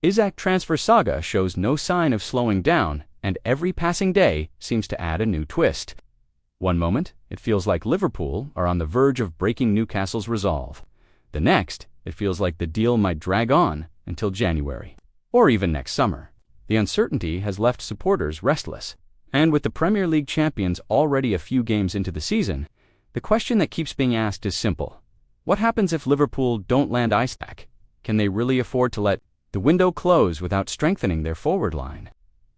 Isak transfer saga shows no sign of slowing down, and every passing day seems to add a new twist. One moment, it feels like Liverpool are on the verge of breaking Newcastle's resolve. The next, it feels like the deal might drag on until January, or even next summer. The uncertainty has left supporters restless. And with the Premier League champions already a few games into the season, the question that keeps being asked is simple. What happens if Liverpool don't land Isak? Can they really afford to let the window close without strengthening their forward line?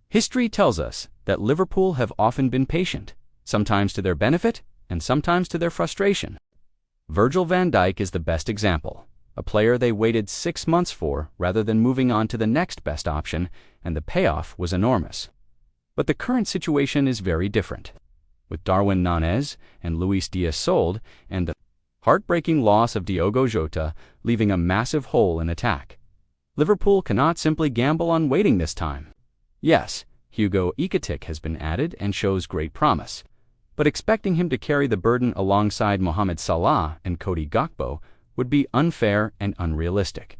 History tells us that Liverpool have often been patient, sometimes to their benefit and sometimes to their frustration. Virgil van Dijk is the best example, a player they waited 6 months for rather than moving on to the next best option, and the payoff was enormous. But the current situation is very different. With Darwin, Núñez, and Luis Díaz sold, and the heartbreaking loss of Diogo Jota leaving a massive hole in attack, Liverpool cannot simply gamble on waiting this time. Yes, Hugo Ekitike has been added and shows great promise, but expecting him to carry the burden alongside Mohamed Salah and Cody Gakpo would be unfair and unrealistic,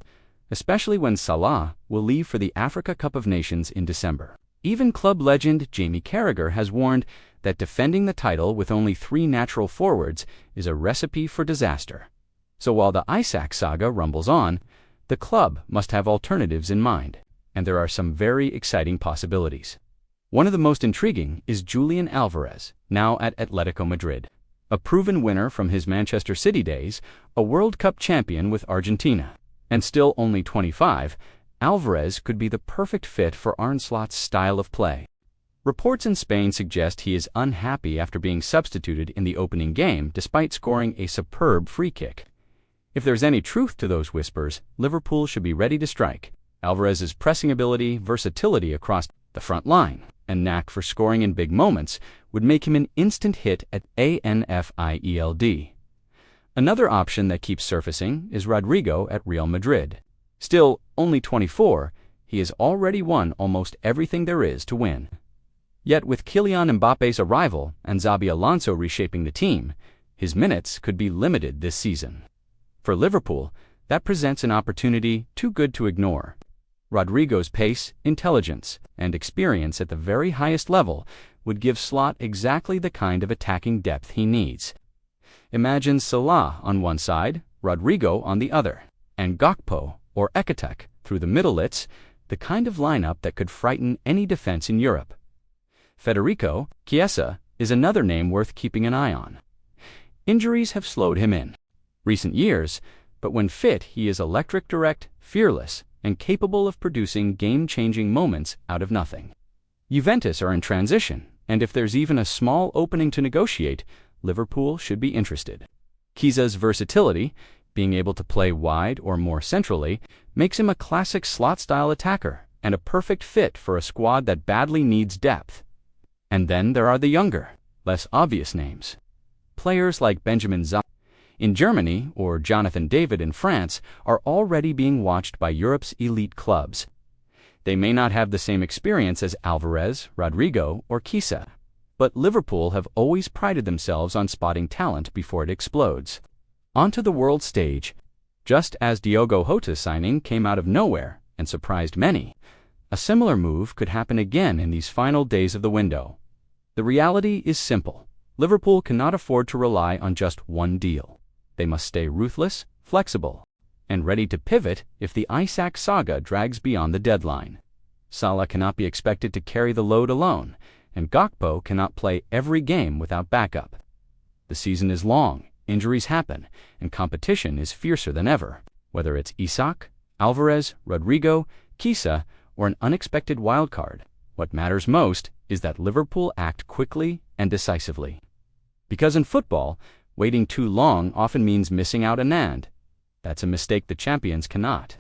especially when Salah will leave for the Africa Cup of Nations in December. Even club legend Jamie Carragher has warned that defending the title with only 3 natural forwards is a recipe for disaster. So while the Isak saga rumbles on, the club must have alternatives in mind, and there are some very exciting possibilities. One of the most intriguing is Julian Alvarez, now at Atlético Madrid. A proven winner from his Manchester City days, a World Cup champion with Argentina, and still only 25, Alvarez could be the perfect fit for Arne Slot's style of play. Reports in Spain suggest he is unhappy after being substituted in the opening game despite scoring a superb free kick. If there's any truth to those whispers, Liverpool should be ready to strike. Alvarez's pressing ability, versatility across the front line, and knack for scoring in big moments would make him an instant hit at Anfield. Another option that keeps surfacing is Rodrygo at Real Madrid. Still only 24, he has already won almost everything there is to win. Yet with Kylian Mbappe's arrival and Xabi Alonso reshaping the team, his minutes could be limited this season. For Liverpool, that presents an opportunity too good to ignore. Rodrygo's pace, intelligence, and experience at the very highest level would give Slot exactly the kind of attacking depth he needs. Imagine Salah on one side, Rodrygo on the other, and Gakpo or Ekitike through the middle-lits, the kind of lineup that could frighten any defense in Europe. Federico Chiesa is another name worth keeping an eye on. Injuries have slowed him in recent years, but when fit he is electric, direct, fearless, and capable of producing game-changing moments out of nothing. Juventus are in transition, and if there's even a small opening to negotiate, Liverpool should be interested. Chiesa's versatility, being able to play wide or more centrally, makes him a classic Slot-style attacker and a perfect fit for a squad that badly needs depth. And then there are the younger, less obvious names. Players like Benjamin Zaha in Germany or Jonathan David in France are already being watched by Europe's elite clubs. They may not have the same experience as Alvarez, Rodrygo, or Chiesa, but Liverpool have always prided themselves on spotting talent before it explodes. Onto the world stage, just as Diogo Jota's signing came out of nowhere and surprised many, a similar move could happen again in these final days of the window. The reality is simple. Liverpool cannot afford to rely on just one deal. They must stay ruthless, flexible, and ready to pivot if the Isak saga drags beyond the deadline. Salah cannot be expected to carry the load alone, and Gakpo cannot play every game without backup. The season is long, injuries happen, and competition is fiercer than ever. Whether it's Isak, Alvarez, Rodrygo, Chiesa, or an unexpected wildcard, what matters most is that Liverpool act quickly and decisively. Because in football, waiting too long often means missing out an and. That's a mistake the champions cannot